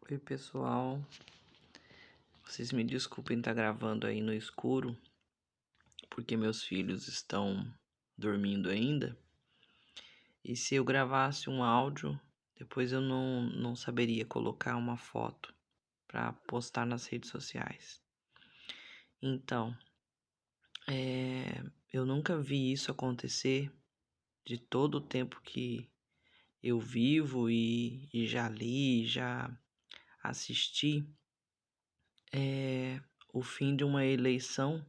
Oi, pessoal. Vocês me desculpem estar gravando aí no escuro, porque meus filhos estão dormindo ainda. E se eu gravasse um áudio, depois eu não saberia colocar uma foto para postar nas redes sociais. Então, eu nunca vi isso acontecer de todo o tempo que eu vivo e já li, já assisti. O fim de uma eleição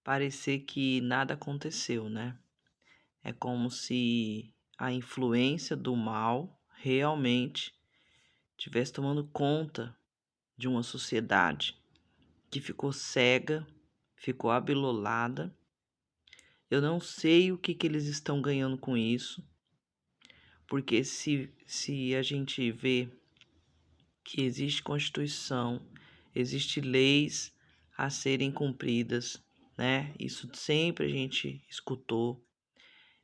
parecer que nada aconteceu, né? É como se a influência do mal realmente estivesse tomando conta de uma sociedade que ficou cega, ficou abilolada. Eu não sei o que eles estão ganhando com isso, porque se a gente vê que existe Constituição, existe leis a serem cumpridas, né? Isso sempre a gente escutou.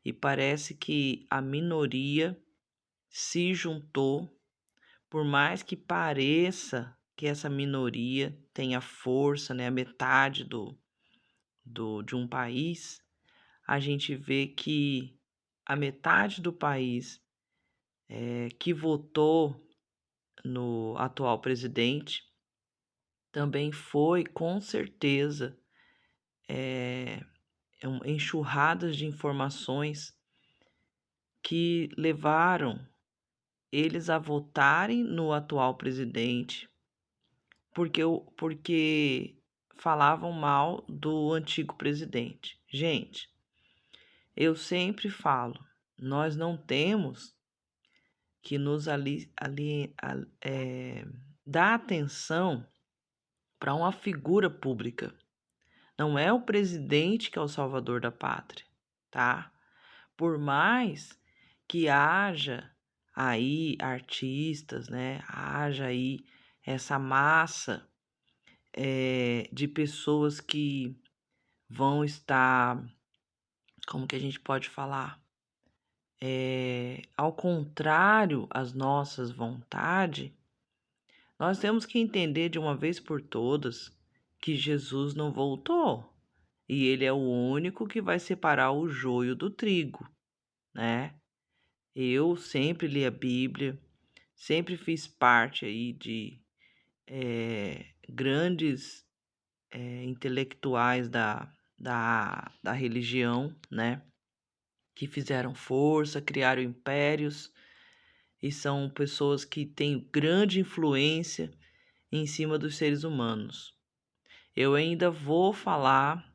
E parece que a minoria se juntou, por mais que pareça que essa minoria tenha força, né, a metade de um país, a gente vê que a metade do país que votou no atual presidente também foi, com certeza, enxurradas de informações que levaram eles a votarem no atual presidente, porque falavam mal do antigo presidente. Gente, eu sempre falo, nós não temos que nos dar atenção para uma figura pública. Não é o presidente que é o salvador da pátria, tá? Por mais que haja aí artistas, né? Haja aí essa massa de pessoas que vão estar, como que a gente pode falar? Ao contrário às nossas vontades, nós temos que entender de uma vez por todas que Jesus não voltou e ele é o único que vai separar o joio do trigo, né? Eu sempre li a Bíblia, sempre fiz parte aí de grandes intelectuais da religião, né? Que fizeram força, criaram impérios e são pessoas que têm grande influência em cima dos seres humanos. Eu ainda vou falar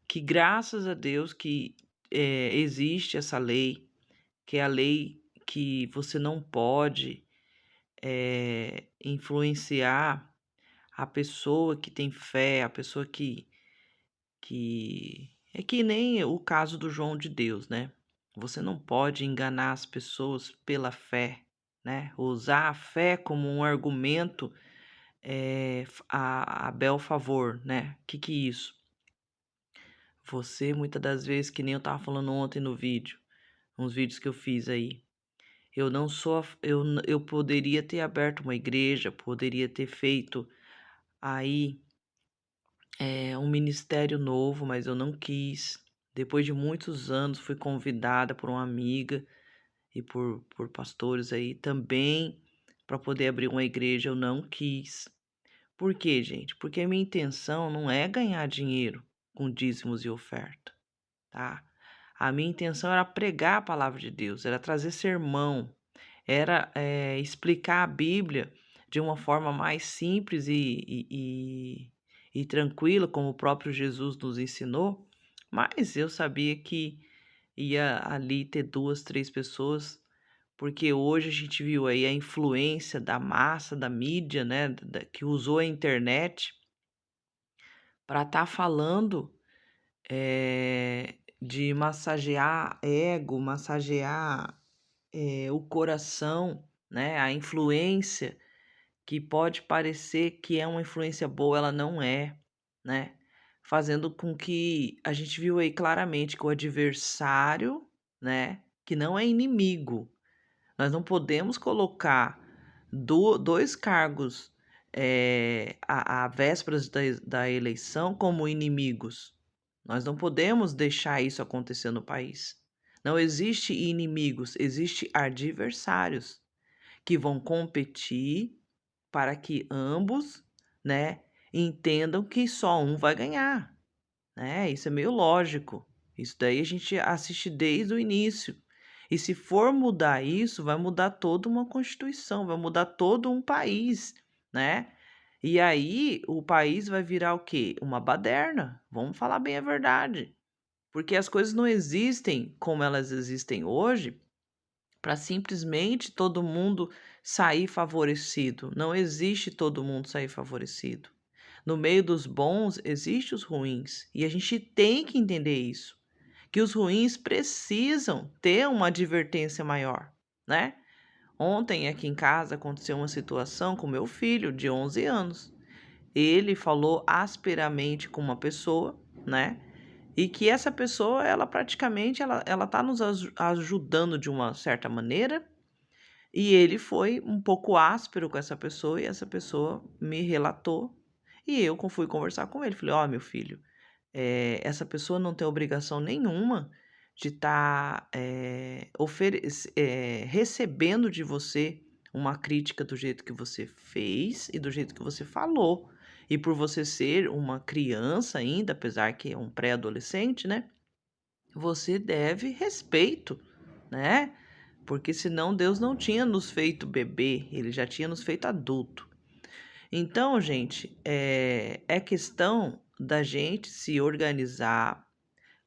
que graças a Deus que existe essa lei, que é a lei que você não pode influenciar a pessoa que tem fé, a pessoa que é que nem o caso do João de Deus, né? Você não pode enganar as pessoas pela fé, né? Usar a fé como um argumento a bel favor, né? Que é isso? Você, muitas das vezes, que nem eu tava falando ontem no vídeo, uns vídeos que eu fiz aí, eu não sou, eu poderia ter aberto uma igreja, poderia ter feito aí um ministério novo, mas eu não quis. Depois de muitos anos, fui convidada por uma amiga e por pastores aí também para poder abrir uma igreja. Eu não quis. Por quê, gente? Porque a minha intenção não é ganhar dinheiro com dízimos e oferta, tá? A minha intenção era pregar a palavra de Deus, era trazer sermão, era explicar a Bíblia de uma forma mais simples e tranquila, como o próprio Jesus nos ensinou, mas eu sabia que ia ali ter 2, 3 pessoas, porque hoje a gente viu aí a influência da massa, da mídia, né, que usou a internet para estar falando de massagear ego, massagear o coração, né, a influência que pode parecer que é uma influência boa, ela não é, né? Fazendo com que a gente viu aí claramente que o adversário, né, que não é inimigo, nós não podemos colocar dois cargos à vésperas da eleição como inimigos. Nós não podemos deixar isso acontecer no país. Não existe inimigos, existe adversários que vão competir para que ambos, né, entendam que só um vai ganhar, né? Isso é meio lógico. Isso daí a gente assiste desde o início. E se for mudar isso, vai mudar toda uma constituição, vai mudar todo um país, né? E aí o país vai virar o quê? Uma baderna. Vamos falar bem a verdade. Porque as coisas não existem como elas existem hoje para simplesmente todo mundo sair favorecido. Não existe todo mundo sair favorecido. No meio dos bons, existem os ruins. E a gente tem que entender isso. Que os ruins precisam ter uma advertência maior, né? Ontem aqui em casa aconteceu uma situação com meu filho de 11 anos. Ele falou asperamente com uma pessoa, né? E que essa pessoa, ela praticamente, ela tá nos ajudando de uma certa maneira, e ele foi um pouco áspero com essa pessoa, e essa pessoa me relatou, e eu fui conversar com ele. Falei: ó, meu filho, essa pessoa não tem obrigação nenhuma de estar recebendo de você uma crítica do jeito que você fez e do jeito que você falou. E por você ser uma criança ainda, apesar que é um pré-adolescente, né? Você deve respeito, né? Porque senão Deus não tinha nos feito bebê, ele já tinha nos feito adulto. Então, gente, é questão da gente se organizar,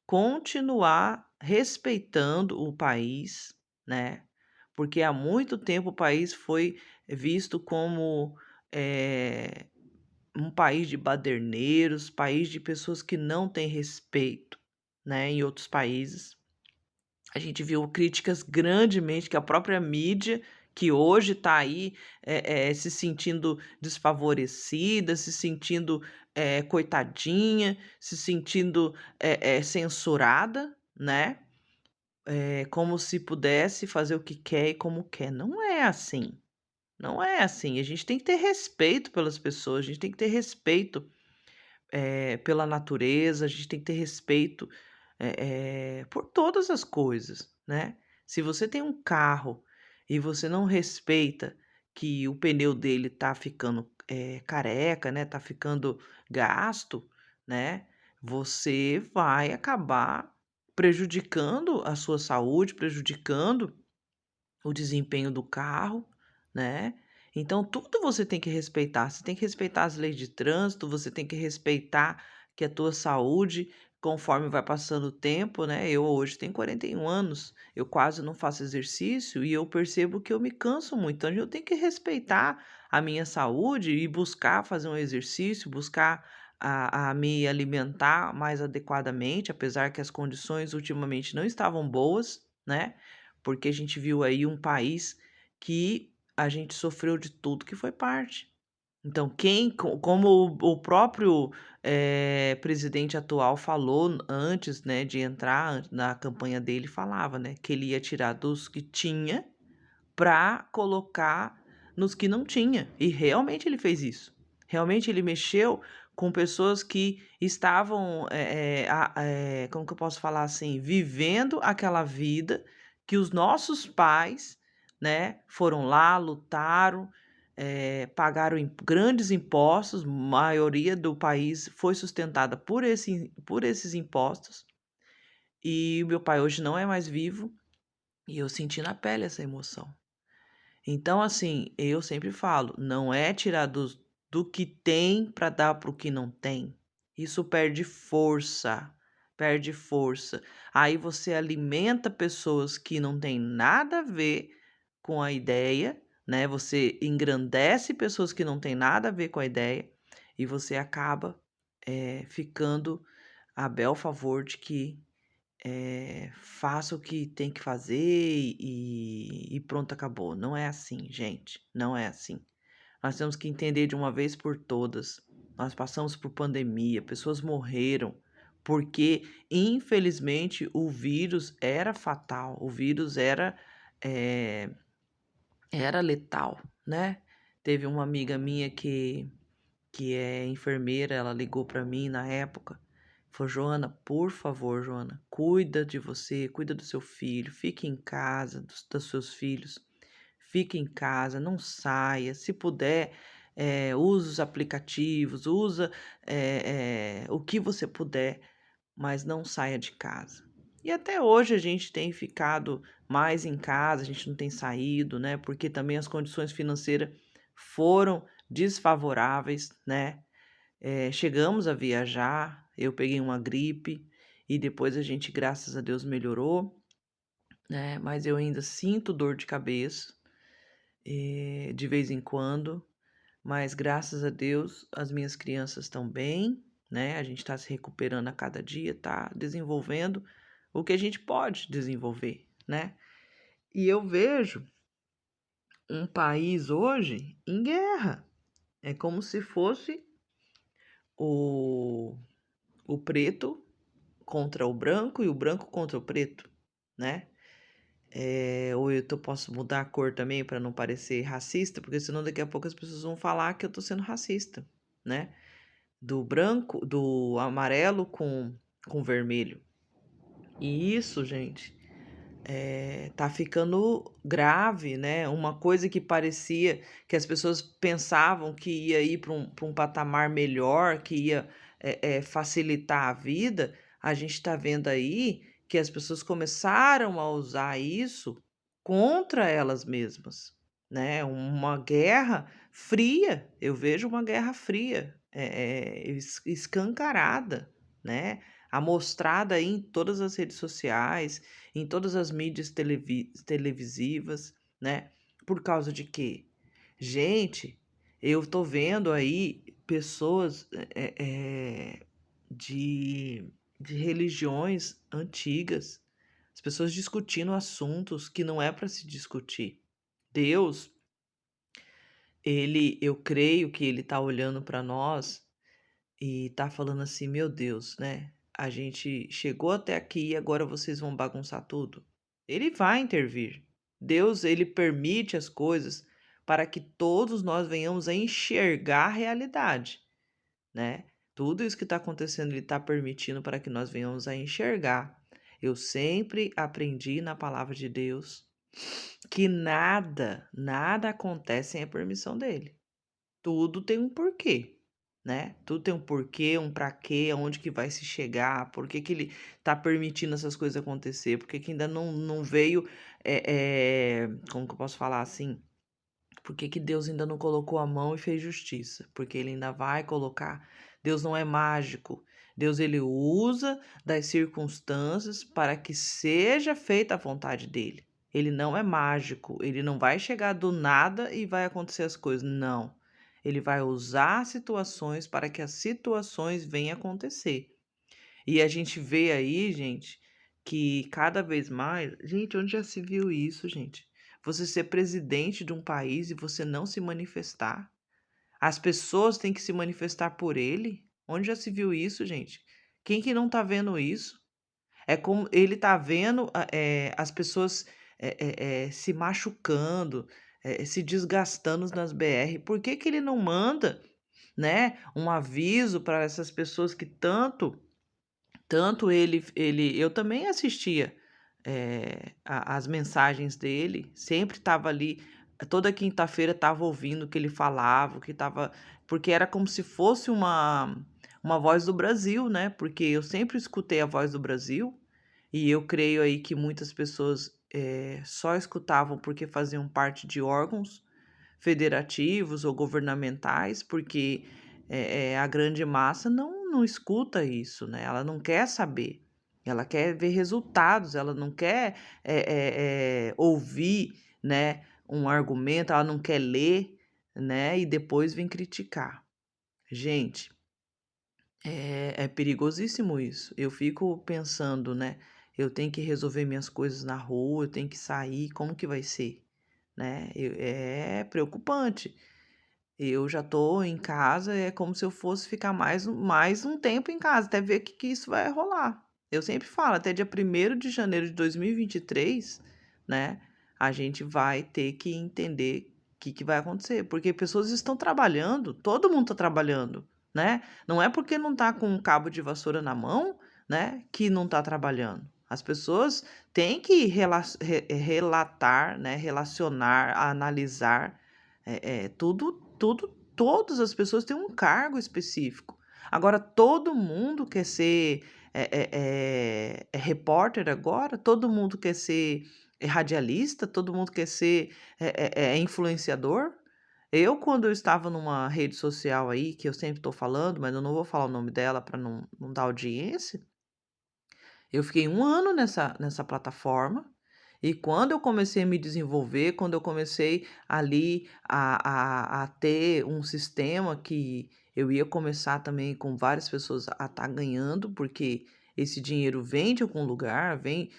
continuar respeitando o país, né? Porque há muito tempo o país foi visto como um país de baderneiros, país de pessoas que não têm respeito, né? Em outros países. A gente viu críticas grandemente que a própria mídia, que hoje está aí se sentindo desfavorecida, se sentindo coitadinha, se sentindo censurada, né? Como se pudesse fazer o que quer e como quer. Não é assim. Não é assim. A gente tem que ter respeito pelas pessoas, a gente tem que ter respeito pela natureza, a gente tem que ter respeito por todas as coisas, né? Se você tem um carro e você não respeita que o pneu dele tá ficando careca, né? Tá ficando gasto, né? Você vai acabar prejudicando a sua saúde, prejudicando o desempenho do carro, né? Então, tudo você tem que respeitar. Você tem que respeitar as leis de trânsito, você tem que respeitar que a tua saúde, conforme vai passando o tempo, né? Eu hoje tenho 41 anos, eu quase não faço exercício e eu percebo que eu me canso muito. Então, eu tenho que respeitar a minha saúde e buscar fazer um exercício, buscar a me alimentar mais adequadamente, apesar que as condições ultimamente não estavam boas, né? Porque a gente viu aí um país que a gente sofreu de tudo que foi parte. Então, como o próprio presidente atual falou antes, né, de entrar na campanha dele, falava, né, que ele ia tirar dos que tinha para colocar nos que não tinha. E realmente ele fez isso. Realmente ele mexeu com pessoas que estavam, como que eu posso falar assim, vivendo aquela vida que os nossos pais, né, foram lá, lutaram, pagaram grandes impostos, maioria do país foi sustentada por esses impostos. E o meu pai hoje não é mais vivo e eu senti na pele essa emoção. Então, assim, eu sempre falo, não é tirar do que tem para dar para o que não tem. Isso perde força, perde força. Aí você alimenta pessoas que não têm nada a ver com a ideia, né? Você engrandece pessoas que não têm nada a ver com a ideia e você acaba ficando a bel favor de que faça o que tem que fazer e pronto, acabou. Não é assim, gente, não é assim. Nós temos que entender de uma vez por todas. Nós passamos por pandemia, pessoas morreram, porque infelizmente o vírus era fatal, o vírus era letal, né? Teve uma amiga minha que é enfermeira, ela ligou para mim na época, falou: "Joana, por favor, Joana, cuida de você, cuida do seu filho, fique em casa, dos seus filhos, fique em casa, não saia, se puder, usa os aplicativos, usa, o que você puder, mas não saia de casa". E até hoje a gente tem ficado mais em casa, a gente não tem saído, né, porque também as condições financeiras foram desfavoráveis, né. Chegamos a viajar, eu peguei uma gripe e depois a gente, graças a Deus, melhorou, né, mas eu ainda sinto dor de cabeça, de vez em quando, mas graças a Deus as minhas crianças estão bem, né, a gente está se recuperando a cada dia, tá desenvolvendo o que a gente pode desenvolver, né. E eu vejo um país hoje em guerra, é como se fosse o o preto contra o branco e o branco contra o preto, né. Ou posso mudar a cor também para não parecer racista, porque senão daqui a pouco as pessoas vão falar que eu tô sendo racista, né. Do amarelo com vermelho. E isso, gente, tá ficando grave, né, uma coisa que parecia que as pessoas pensavam que ia ir para um patamar melhor, que ia, facilitar a vida, a gente está vendo aí que as pessoas começaram a usar isso contra elas mesmas, né, uma guerra fria, eu vejo uma guerra fria, escancarada, né, amostrada aí em todas as redes sociais, em todas as mídias televisivas, né. Por causa de quê? Gente, eu tô vendo aí pessoas, de religiões antigas, as pessoas discutindo assuntos que não é para se discutir. Deus, eu creio que ele tá olhando para nós e tá falando assim: "Meu Deus, né, a gente chegou até aqui e agora vocês vão bagunçar tudo?". Ele vai intervir. Deus, ele permite as coisas para que todos nós venhamos a enxergar a realidade, né. Tudo isso que está acontecendo, ele está permitindo para que nós venhamos a enxergar. Eu sempre aprendi na palavra de Deus que nada, nada acontece sem a permissão dele. Tudo tem um porquê, né, tudo tem um porquê, um pra quê, aonde que vai se chegar, por que que ele tá permitindo essas coisas acontecer, por que que ainda não veio, como que eu posso falar assim, por que que Deus ainda não colocou a mão e fez justiça, porque ele ainda vai colocar. Deus não é mágico, Deus ele usa das circunstâncias para que seja feita a vontade dele. Ele não é mágico, ele não vai chegar do nada e vai acontecer as coisas, não. Ele vai usar situações para que as situações venham acontecer. E a gente vê aí, gente, que cada vez mais. Gente, onde já se viu isso, gente? Você ser presidente de um país e você não se manifestar. As pessoas têm que se manifestar por ele. Onde já se viu isso, gente? Quem que não tá vendo isso? É como ele tá vendo as pessoas se machucando, se desgastando nas BR. Por que que ele não manda, né, um aviso para essas pessoas que tanto eu também assistia, a as mensagens dele, sempre estava ali, toda quinta-feira estava ouvindo o que ele falava, o que estava porque era como se fosse uma voz do Brasil, né, porque eu sempre escutei a voz do Brasil, e eu creio aí que muitas pessoas, só escutavam porque faziam parte de órgãos federativos ou governamentais, porque, a grande massa não escuta isso, né, ela não quer saber, ela quer ver resultados, ela não quer, ouvir, né, um argumento, ela não quer ler, né, e depois vem criticar. Gente, é perigosíssimo isso. Eu fico pensando, né, eu tenho que resolver minhas coisas na rua, eu tenho que sair, como que vai ser? Né, é preocupante. Eu já tô em casa, é como se eu fosse ficar mais um tempo em casa, até ver que isso vai rolar. Eu sempre falo, até dia 1º de janeiro de 2023, né, a gente vai ter que entender que vai acontecer? Porque pessoas estão trabalhando, todo mundo está trabalhando, né? Não é porque não está com um cabo de vassoura na mão, né, que não está trabalhando. As pessoas têm que relatar, né, relacionar, analisar, tudo, todas as pessoas têm um cargo específico. Agora, todo mundo quer ser repórter agora, todo mundo quer ser radialista, todo mundo quer ser influenciador. Quando eu estava numa rede social aí, que eu sempre estou falando, mas eu não vou falar o nome dela para não dar audiência, eu fiquei 1 ano nessa plataforma, e quando eu comecei a me desenvolver, quando eu comecei ali a ter um sistema que eu ia começar também com várias pessoas a estar ganhando, porque esse dinheiro vem de algum lugar, vem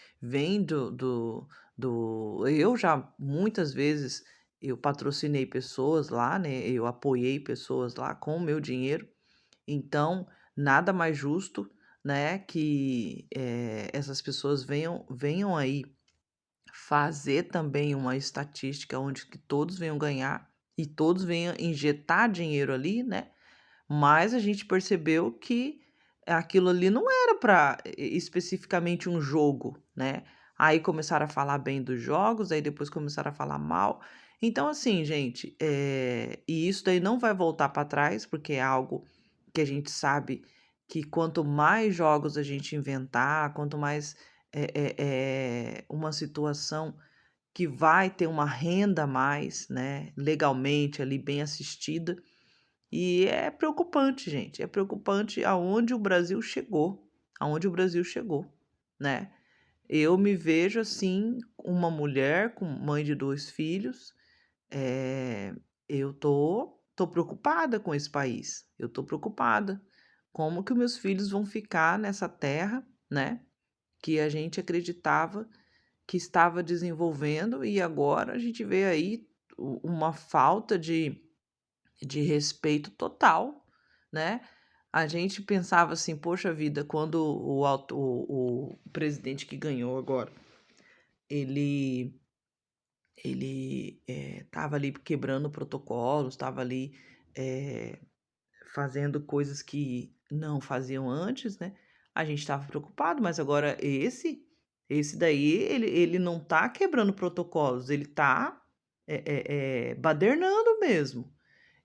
eu já muitas vezes eu patrocinei pessoas lá, né? Eu apoiei pessoas lá com o meu dinheiro. Então, nada mais justo, né, que essas pessoas venham aí fazer também uma estatística onde que todos venham ganhar e todos venham injetar dinheiro ali, né? Mas a gente percebeu que aquilo ali não era para especificamente um jogo, né? Aí começaram a falar bem dos jogos, aí depois começaram a falar mal. Então, assim, gente, e isso daí não vai voltar para trás, porque é algo que a gente sabe que quanto mais jogos a gente inventar, quanto mais uma situação que vai ter uma renda a mais, né, legalmente ali bem assistida, e é preocupante, gente, é preocupante aonde o Brasil chegou, aonde o Brasil chegou, né. Eu me vejo, assim, uma mulher com mãe de 2 filhos, eh, eu tô preocupada com esse país, eu tô preocupada. Como que os meus filhos vão ficar nessa terra, né, que a gente acreditava que estava desenvolvendo e agora a gente vê aí uma falta de respeito total, né. A gente pensava assim: "Poxa vida, quando o presidente que ganhou agora, ele estava ali quebrando protocolos, estava ali, eh, fazendo coisas que não faziam antes, né, a gente estava preocupado, mas agora esse daí ele não tá quebrando protocolos, ele tá, badernando mesmo.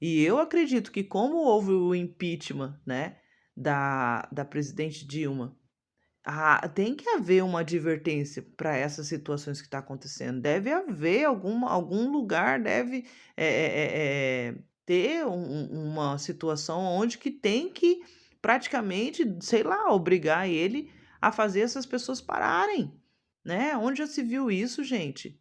E eu acredito que como houve o impeachment, né, da presidente Dilma, tem que haver uma advertência para essas situações que está acontecendo. Deve haver algum lugar, deve ter uma situação onde que tem que praticamente, sei lá, obrigar ele a fazer essas pessoas pararem, né? Onde já se viu isso, gente?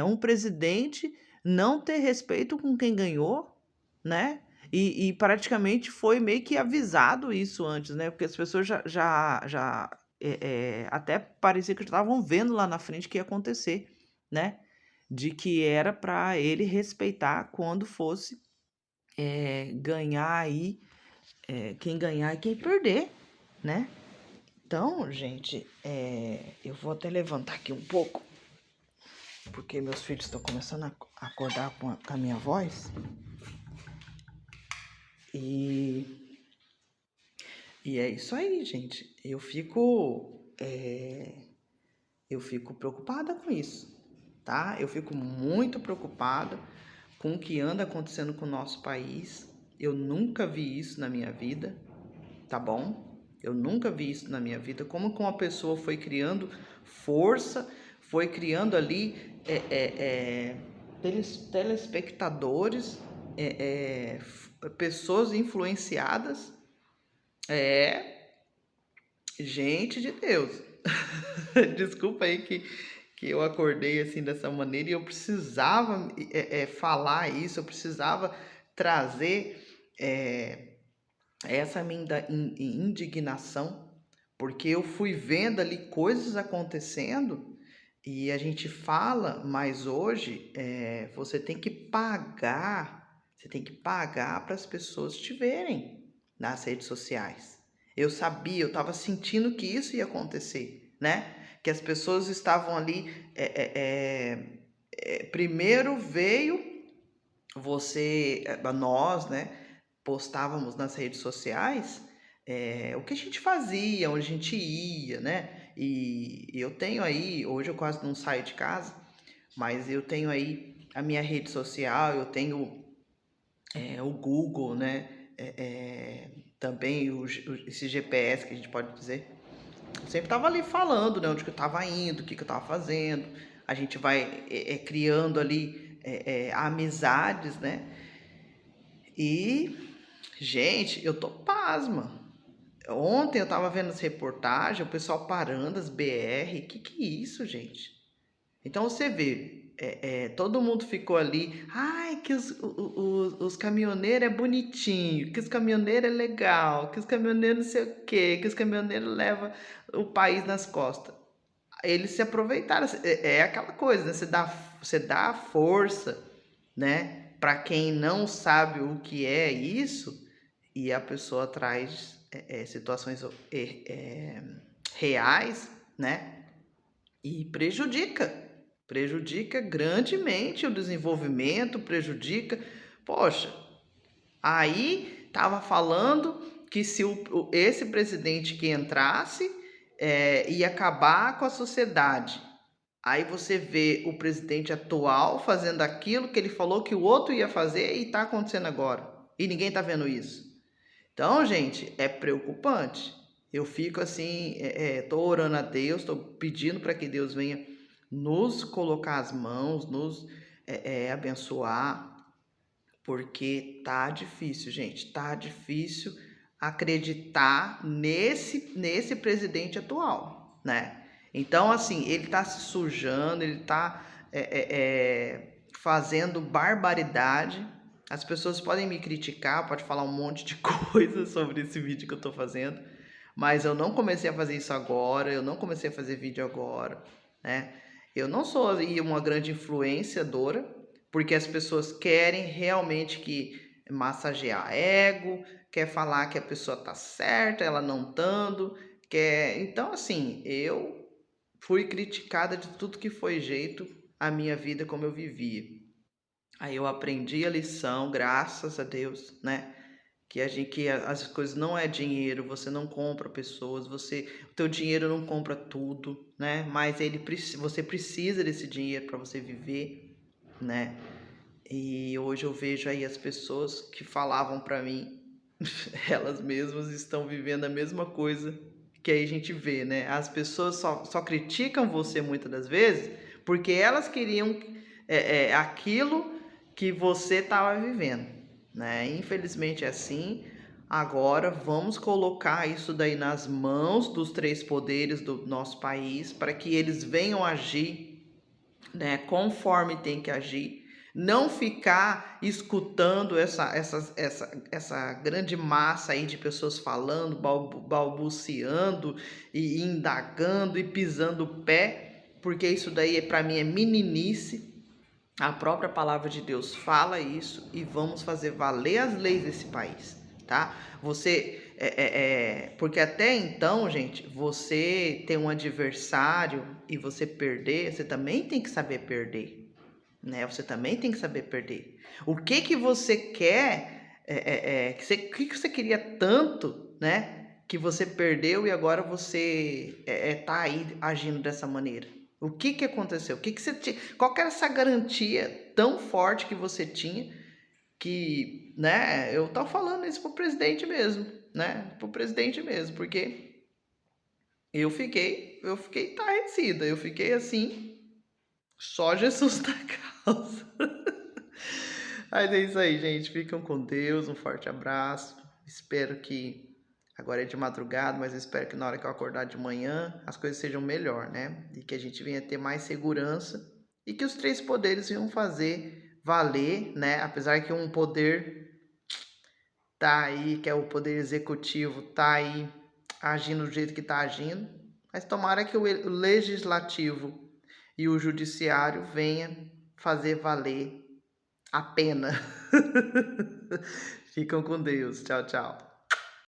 Um presidente não ter respeito com quem ganhou, né? E praticamente foi meio que avisado isso antes, né? Porque as pessoas já até parecia que já estavam vendo lá na frente que ia acontecer, né? De que era para ele respeitar quando fosse ganhar aí, quem ganhar e quem perder, né? Então, gente, eu vou até levantar aqui um pouco, porque meus filhos estão começando a acordar com a minha voz. E é isso aí, gente. Eu fico preocupada com isso, tá? Eu fico muito preocupada com o que anda acontecendo com o nosso país. Eu nunca vi isso na minha vida, tá bom? Eu nunca vi isso na minha vida. Como que uma pessoa foi criando força, foi criando ali telespectadores, pessoas influenciadas. Gente de Deus. Desculpa aí que eu acordei assim dessa maneira e eu precisava falar isso, eu precisava trazer essa minha indignação, porque eu fui vendo ali coisas acontecendo e a gente fala, mas hoje você tem que pagar para as pessoas te verem nas redes sociais. Eu sabia, eu estava sentindo que isso ia acontecer, né? Que as pessoas estavam ali, primeiro veio nós, né, postávamos nas redes sociais, o que a gente fazia, onde a gente ia, né? E eu tenho aí, hoje eu quase não saio de casa, mas eu tenho aí a minha rede social, eu tenho o Google, né? Também esse GPS que a gente pode dizer. Eu sempre estava ali falando, né, onde que eu estava indo, o que que eu estava fazendo. A gente vai criando ali amizades, né? E, gente, eu tô pasma. Ontem eu tava vendo as reportagens, o pessoal parando as BR. Que é isso, gente? Então você vê, todo mundo ficou ali. Ai, que os caminhoneiros é bonitinho, que os caminhoneiros é legal, que os caminhoneiros não sei o quê, que os caminhoneiros levam o país nas costas. Eles se aproveitaram. É aquela coisa, né? Você dá força, né? Para quem não sabe o que é isso, e a pessoa traz situações reais, né? E prejudica grandemente o desenvolvimento, prejudica. Poxa, aí tava falando que se esse presidente que entrasse ia acabar com a sociedade. Aí você vê o presidente atual fazendo aquilo que ele falou que o outro ia fazer e está acontecendo agora. E ninguém está vendo isso. Então, gente, é preocupante. Eu fico assim, tô orando a Deus, tô pedindo para que Deus venha nos colocar as mãos, nos abençoar, porque tá difícil, gente, tá difícil acreditar nesse presidente atual, né? Então, assim, ele tá se sujando, ele tá fazendo barbaridade. As pessoas podem me criticar, pode falar um monte de coisa sobre esse vídeo que eu tô fazendo, mas eu não comecei a fazer isso agora, eu não comecei a fazer vídeo agora, né? Eu não sou aí uma grande influenciadora, porque as pessoas querem realmente que massagear ego, quer falar que a pessoa tá certa, ela não estando, quer. Então, assim, eu fui criticada de tudo que foi jeito a minha vida como eu vivia. Aí eu aprendi a lição, graças a Deus, né? Que as coisas não é dinheiro, você não compra pessoas, o teu dinheiro não compra tudo, né? Mas você precisa desse dinheiro para você viver, né? E hoje eu vejo aí as pessoas que falavam para mim, elas mesmas estão vivendo a mesma coisa que aí a gente vê, né? As pessoas só criticam você muitas das vezes porque elas queriam aquilo que você estava vivendo, né? Infelizmente é assim. Agora vamos colocar isso daí nas mãos dos três poderes do nosso país para que eles venham agir, né, conforme tem que agir, não ficar escutando essa grande massa aí de pessoas falando, balbuciando e indagando e pisando o pé, porque isso daí para mim é meninice. A própria palavra de Deus fala isso e vamos fazer valer as leis desse país, tá? Porque até então, gente, você tem um adversário e você perder, você também tem que saber perder, né? Você também tem que saber perder. O que que você quer, que você queria tanto, né? Que você perdeu e agora você tá aí agindo dessa maneira. O que que aconteceu? O que que você tinha? Qual que era essa garantia tão forte que você tinha que, né? Eu tô falando isso pro presidente mesmo, né? Pro presidente mesmo, porque eu fiquei estarrecida, eu fiquei assim, só Jesus na causa. Mas é isso aí, gente. Fiquem com Deus, um forte abraço. Espero que agora é de madrugada, mas eu espero que na hora que eu acordar de manhã as coisas sejam melhor, né? E que a gente venha ter mais segurança e que os três poderes venham fazer valer, né? Apesar que um poder tá aí, que é o poder executivo, tá aí agindo do jeito que tá agindo, mas tomara que o legislativo e o judiciário venha fazer valer a pena. Ficam com Deus. Tchau, tchau.